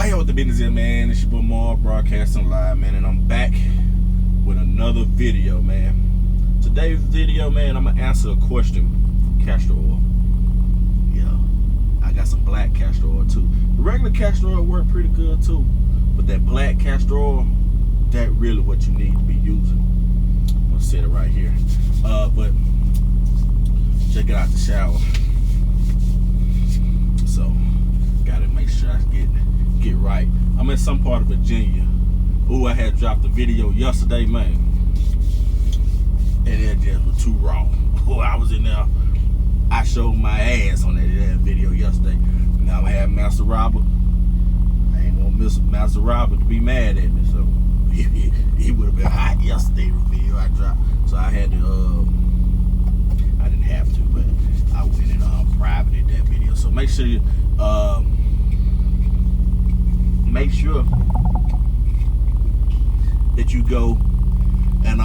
Hey, what the business is, man? It's your boy Mark, broadcasting live, man, and I'm back with another video, man. Today's video, man, I'm gonna answer a question. Castor oil. Yeah, I got some black castor oil too. The regular castor oil work pretty good too, but that black castor oil, that really what you need to be using. I'm gonna set it right here. But check it out the shower. So gotta make sure I get right. I'm in some part of Virginia. Ooh, I had dropped a video yesterday, man, and it just was too raw. Oh, I was in there. I showed my ass on that video yesterday. Now I had Master Robert. I ain't gonna miss Master Robert to be mad at me. So he would have been hot yesterday. The video I dropped. So I had to. I didn't have to, but I went and privated that video. So make sure you. Make sure that you go and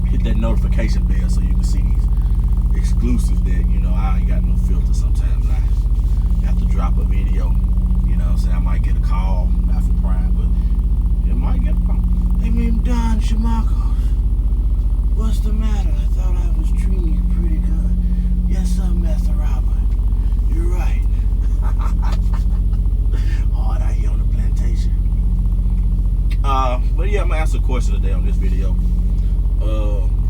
hit that notification bell so you can see these exclusives that, you know, I ain't got no filter sometimes. I have to drop a video, you know what I'm saying? I might get a call, not for Prime, but it might get a call. Hey, man, Don Shamarko, what's the matter? I thought I was treating you pretty good. Yes, sir, Master Robert. You're right. Hard out here on the plantation. But yeah, I'm gonna answer a question today on this video.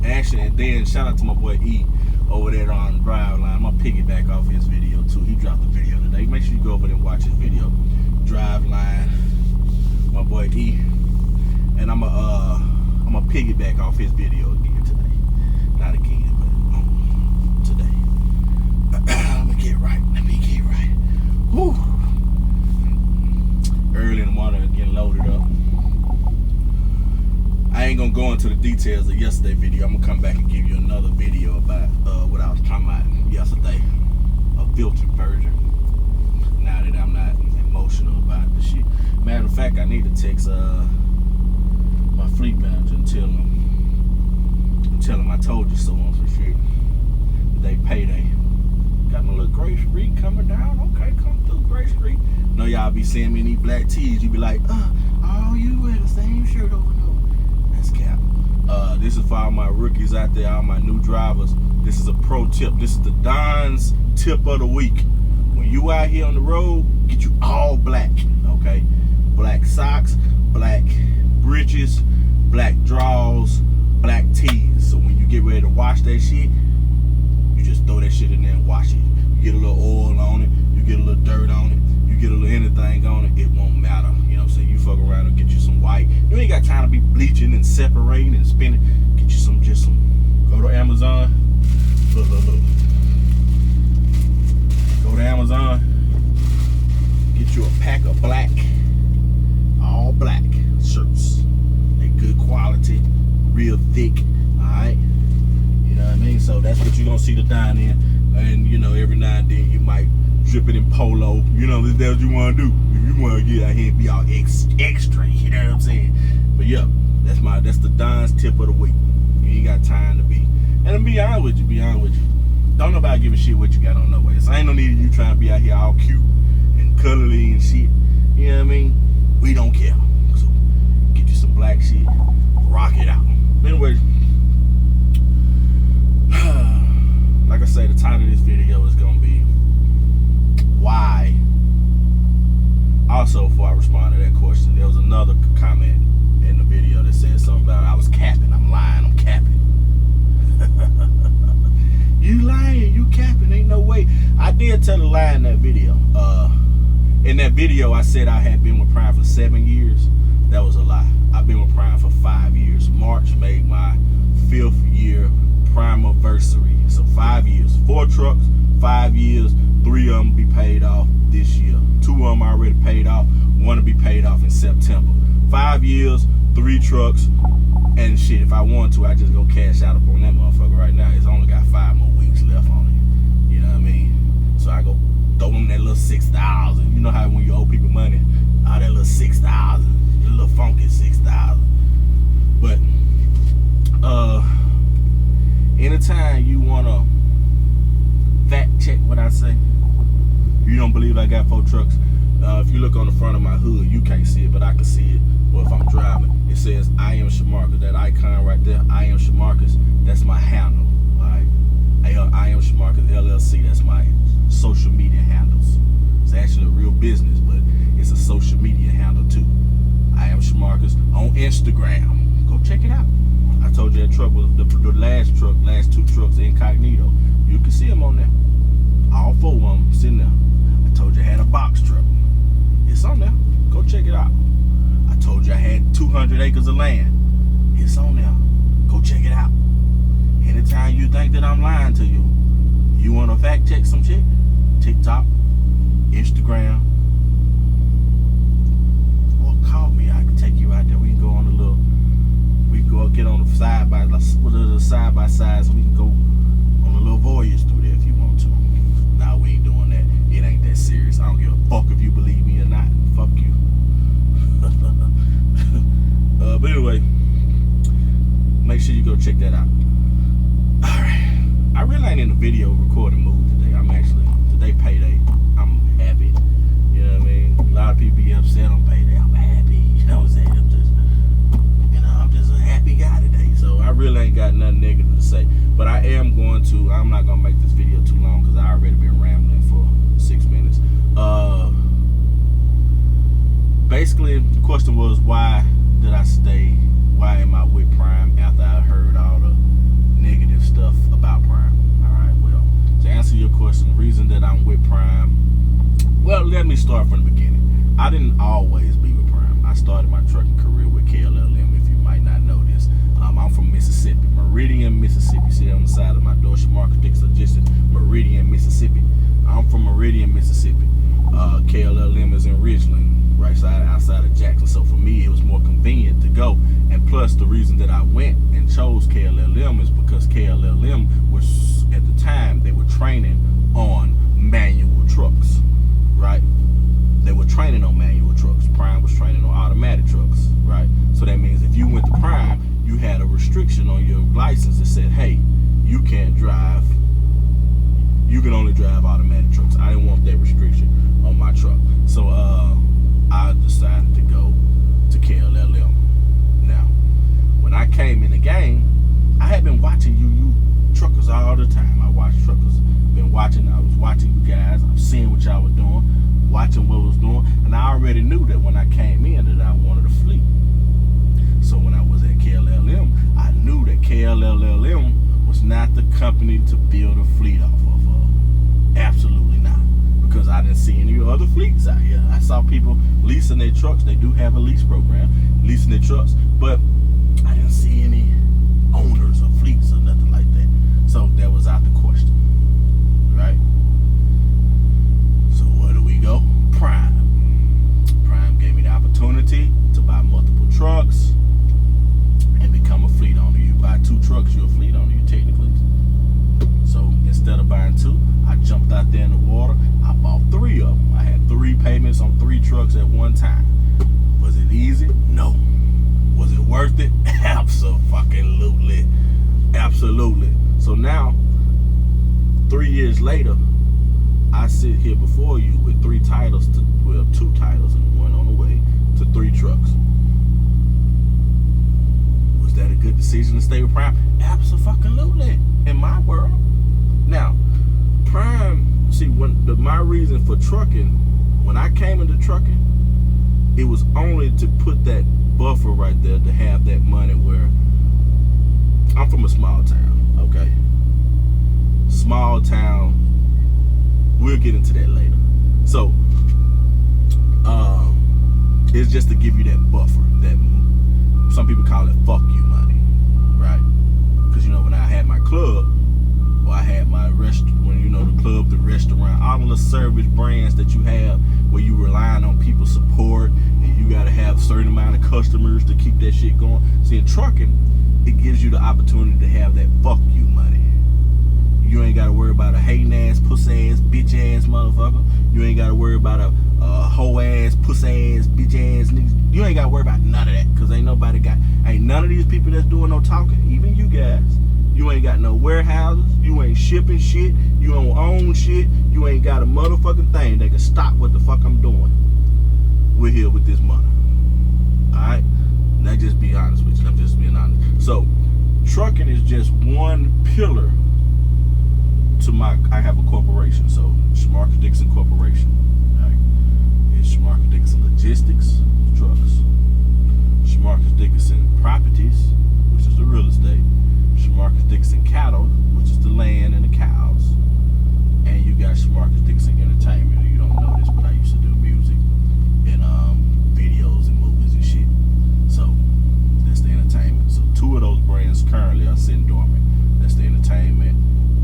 Actually, and then shout out to my boy E over there on Driveline. I'm gonna piggyback off his video too. He dropped a video today. Make sure you go over there and watch his video. Driveline, my boy E, and I'm gonna piggyback off his video again today. Not again, but today. Let me get right. Whew. Early in the morning, getting loaded up. I ain't gonna go into the details of yesterday's video. I'm gonna come back and give you another video about what I was talking about yesterday, a filtered version. Now that I'm not emotional about the shit. Matter of fact, I need to text my fleet manager and tell him I told you so on some shit. They payday. Got my little Gray Street coming down. Okay, come through Gray Street. Know y'all be seeing me in these black tees. You be like, oh, you wear the same shirt over and over. That's cap. This is for all my rookies out there, all my new drivers. This is a pro tip. This is the Don's tip of the week. When you out here on the road, get you all black, okay? Black socks, black breeches, black drawers, black tees. So when you get ready to wash that shit, you just throw that shit in there and wash it. You get a little oil on it, you get a little dirt on it, you get a little anything on it, it won't matter. You know what I'm saying? You fuck around and get you some white. You ain't got time to be bleaching and separating and spinning. Get you some, go to Amazon. Look. Go to Amazon. Get you a pack of black, all black shirts. They good quality, real thick, all right? You know what I mean? So that's what you're gonna see the Don in. And you know, every now and then you might drip it in polo. You know, that's what you wanna do. If you wanna get out here and be all extra, you know what I'm saying? But yeah, that's the Don's tip of the week. You ain't got time to be. And to be honest with you, don't nobody give a shit what you got on no way. So ain't no need of you trying to be out here all cute and cuddly and shit. You know what I mean? We don't care. So get you some black shit, rock it out. Anyway, like I say, the title of this video is gonna be why. Also, before I respond to that question, there was another comment in the video that said something about I was capping. I'm lying. I'm capping. You lying. You capping. Ain't no way. I did tell a lie in that video. In that video, I said I had been with Prime for 7 years. That was a lie. I've been with Prime for 5 years. March made my 5th year Prime-iversary. So 5 years. 4 trucks, 5 years. 3 of them be paid off this year. 2 of them already paid off. 1 will be paid off in September. 5 years, 3 trucks, and shit. If I want to, I just go cash out up on that motherfucker right now. It's only got 5 more weeks left on it. You know what I mean? So I go throw them that little $6,000. You know how when you owe people money, all that little $6,000, your little funky $6,000. But anytime you wanna fact check what I say, you don't believe I I got 4 trucks. If you look on the front of my hood, you can't see it, but I can see it. Well, if I'm driving, it says I am Shamarcus. That icon right there, I am Shamarcus. That's my handle. All right, I am Shamarcus LLC. That's my social media handles. It's actually a real business, but it's a social media handle too. I am Shamarcus on Instagram. Go check it out. I told you that truck was the last 2 trucks incognito. You can see them on there. All 4 of them sitting there. I told you I had a box truck. It's on there. Go check it out. I told you I had 200 acres of land. It's on there. Go check it out. Anytime you think that I'm lying to you, you want to fact check some shit? TikTok, Instagram, or call me. I can take you out there. We can go on a little. We can go get on the side by sides. We can go on a little voyage through there if you want to. Nah, we ain't doing that. It ain't that serious. I don't give a fuck if you believe me or not. Fuck you. But anyway, make sure you go check that out. Alright. I really ain't in the video recording mood today. Today payday. I'm happy. You know what I mean? A lot of people be upset on payday. I'm happy. You know what I'm saying? I'm just a happy guy today. So I really ain't got nothing negative to say. But I'm not going to make this video too long because I already been rambling for 6 minutes. Basically, the question was, why did I stay? Why am I with Prime after I heard all the negative stuff about Prime? Alright, well, to answer your question, the reason that I'm with Prime, well, let me start from the beginning. I didn't always be with Prime. I started my trucking career with KLLM, if you might not know this. I'm from Mississippi, Meridian, Mississippi. See on the side of my door, Shamarcus Dix Logistics, Meridian, Mississippi. I'm from Meridian, Mississippi. KLLM is in Ridgeland, right outside of Jackson. So for me, it was more convenient to go. And plus, the reason that I went and chose KLLM is because KLLM was, at the time, they were training on manual trucks, right? They were training on manual trucks. Prime was training on automatic trucks, right? So that means if you went to Prime, you had a restriction on your license that said, hey, you can't drive. You can only drive automatic trucks. I didn't want that restriction on my truck. So I decided to go to KLLM. Now, when I came in the game, I had been watching you truckers all the time. I watched truckers. I was watching you guys. I was seeing what y'all were doing, watching what was doing, and I already knew that when I came in that I wanted a fleet. So when I was at KLLM, I knew that KLLM was not the company to build a fleet off of. Absolutely not. Because I didn't see any other fleets out here. I saw people leasing their trucks. They do have a lease program, leasing their trucks, but I didn't see any owners of fleets or nothing like that. So that was out the question, right? So where do we go? Prime. Prime gave me the opportunity to buy multiple trucks and become a fleet owner. You buy 2 trucks, you're a fleet owner, you technically. So instead of buying 2, I jumped out there in the water. I bought 3 of them. I had 3 payments on 3 trucks at one time. Was it easy? No. Was it worth it? Absolutely. Absolutely. So now, 3 years later, I sit here before you with 2 titles and 1 on the way to 3 trucks. Was that a good decision to stay with Prime? Absolutely. In my world. Now, Prime, see, my reason for trucking, when I came into trucking, it was only to put that buffer right there to have that money where I'm from a small town, okay? Small town, we'll get into that later. So, it's just to give you that buffer, that some people call it fuck you money, right? Because, when I had my club, or I had my the club, the restaurant, all of the service brands that you have where you relying on people's support and you got to have a certain amount of customers to keep that shit going. See, in trucking, it gives you the opportunity to have that fuck you money. You ain't got to worry about a hating ass, pussy ass, bitch ass motherfucker. You ain't got to worry about a hoe ass, pussy ass, bitch ass niggas. You ain't got to worry about none of that because ain't none of these people that's doing no talking, even you guys. You ain't got no warehouses. You ain't shipping shit. You don't own shit. You ain't got a motherfucking thing that can stop what the fuck I'm doing. We're here with this money. Alright? And I just be honest with you. I'm just being honest. So, trucking is just one pillar to I have a corporation. So, Shamarcus Dixon Corporation. Right? It's Shamarcus Dixon Logistics, trucks. Shamarcus Dixon Properties, which is the real estate. Shamarcus Dixon Cattle, which is the land and the cows. And you got Shamarcus Dixon Entertainment. You don't know this, but I used to do music and videos and movies and shit. So that's the entertainment. So 2 of those brands currently are sitting dormant. That's the entertainment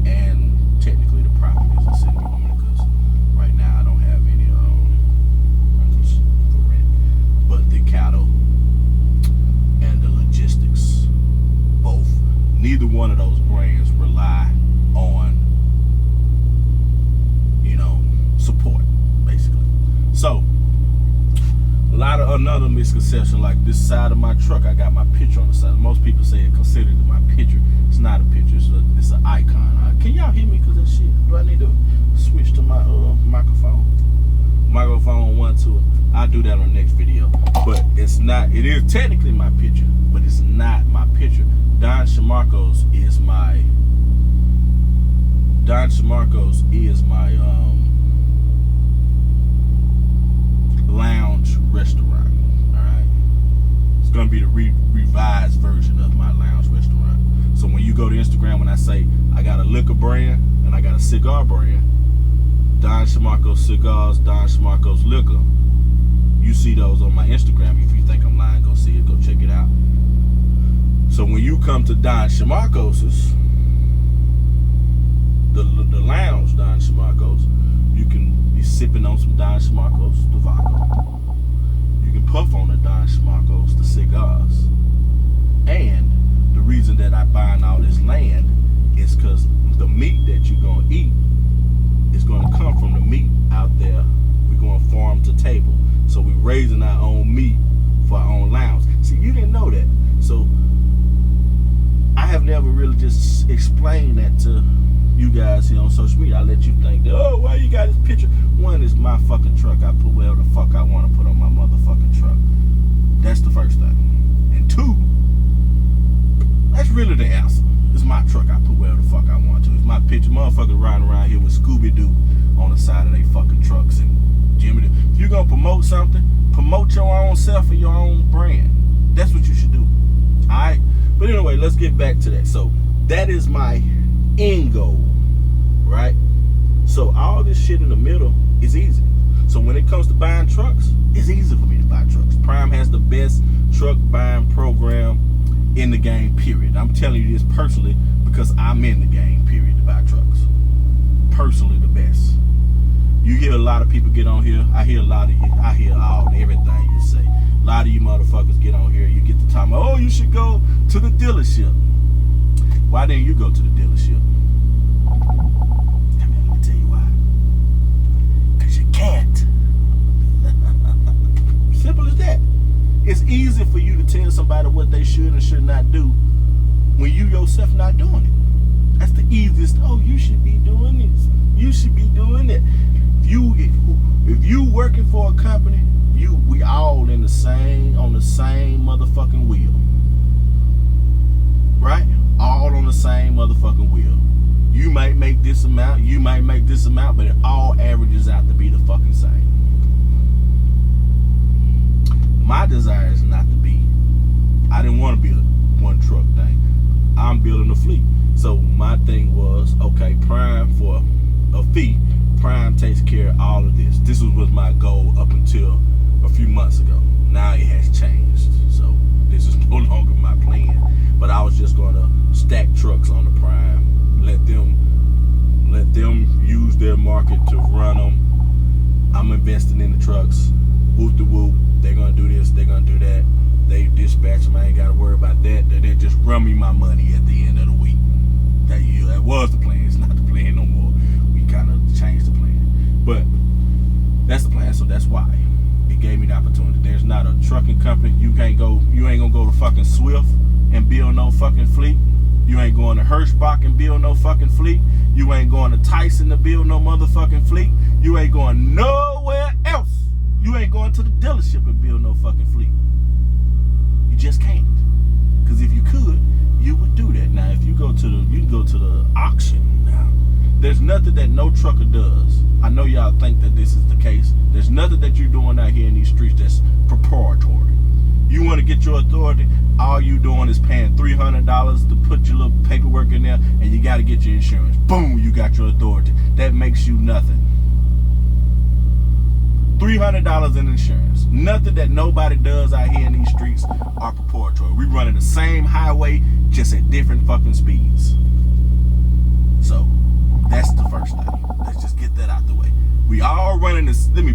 and technically the properties are sitting dormant because right now I don't have any rentals for rent. But the cattle and the logistics, both, neither one of those brands rely on, support, basically. So, a lot of another misconception, like this side of my truck, I got my picture on the side. Most people say it considered my picture. It's not a picture, it's an icon. Can y'all hear me because of that shit? Do I need to switch to my microphone? Microphone 1, 2. I'll do that on the next video. But it's not, it is technically my picture, but it's not my picture. Don Shamarcos is my lounge restaurant. Alright, it's gonna be the revised version of my lounge restaurant. So when you go to Instagram, when I say I got a liquor brand and I got a cigar brand, Don Shamarcos Cigars, Don Shamarcos Liquor, you see those on my Instagram. If you think I'm lying, go see it, go check it out. So when you come to Don Shamarcos's, the lounge Don Shamarcos, you can be sipping on some Don Shamarcos Tobacco. You can puff on the Don Shamarcos, the cigars. And the reason that I buying all this land is because the meat that you're gonna eat is gonna come from the meat out there. We're going farm to table. So we're raising our own meat for our own lounge. See, you didn't know that. So I have never really just explained that to you guys here on social media. I let you think that, oh, why you got this picture? One, is my fucking truck. I put whatever the fuck I want to put on my motherfucking truck. That's the first thing. And 2, that's really the answer. It's my truck. I put whatever the fuck I want to. It's my picture. Motherfuckers riding around here with Scooby-Doo on the side of their fucking trucks and Jimmy. If you're gonna promote something, promote your own self and your own brand. That's what you should do. Alright? But anyway, let's get back to that. So that is my end goal, right? So all this shit in the middle is easy. So when it comes to buying trucks, it's easy for me to buy trucks. Prime has the best truck buying program in the game, period. I'm telling you this personally because I'm in the game, period, to buy trucks. Personally, the best. You hear a lot of people get on here. I hear a lot of you. I hear everything you say. A lot of you motherfuckers get on here. You get the time. Oh, you should go to the dealership. Why didn't you go to the dealership? I mean, let me tell you why. Because you can't. Simple as that. It's easy for you to tell somebody what they should and should not do when you yourself not doing it. That's the easiest. Oh, you should be doing this. You should be doing that. If you working for a company, we all on the same motherfucking wheel. Right? All on the same motherfucking wheel. You might make this amount, you might make this amount, but it all averages out to be the fucking same. My desire is not to be, I didn't want to be a one truck thing. I'm building a fleet. So my thing was, okay, Prime for a fee, Prime takes care of all of this. This was my goal up until a few months ago. Now it has changed. So this is no longer my plan. But I was just gonna stack trucks on the Prime, let them use their market to run them. I'm investing in the trucks. Whoop de whoop. They're gonna do this. They're gonna do that. They dispatch them. I ain't gotta worry about that. They just run me my money at the end of the week. That was the plan. It's not the plan no more. We kind of changed the plan. But that's the plan. So that's why it gave me the opportunity. There's not a trucking company. You ain't gonna go to fucking Swift and build no fucking fleet. You ain't going to Hirschbach and build no fucking fleet. You ain't going to Tyson to build no motherfucking fleet. You ain't going nowhere else. You ain't going to the dealership and build no fucking fleet. You just can't. Because if you could, you would do that. Now, if you go to you can go to the auction now. There's nothing that no trucker does. I know y'all think that this is the case. There's nothing that you're doing out here in these streets that's proprietary. You want to get your authority, all you doing is paying $300 to put your little paperwork in there, and you got to get your insurance. Boom, you got your authority. That makes you nothing. $300 in insurance. Nothing that nobody does out here in these streets are proprietary. We running the same highway, just at different fucking speeds. So, that's the first thing. Let's just get that out the way. We all running this. Let me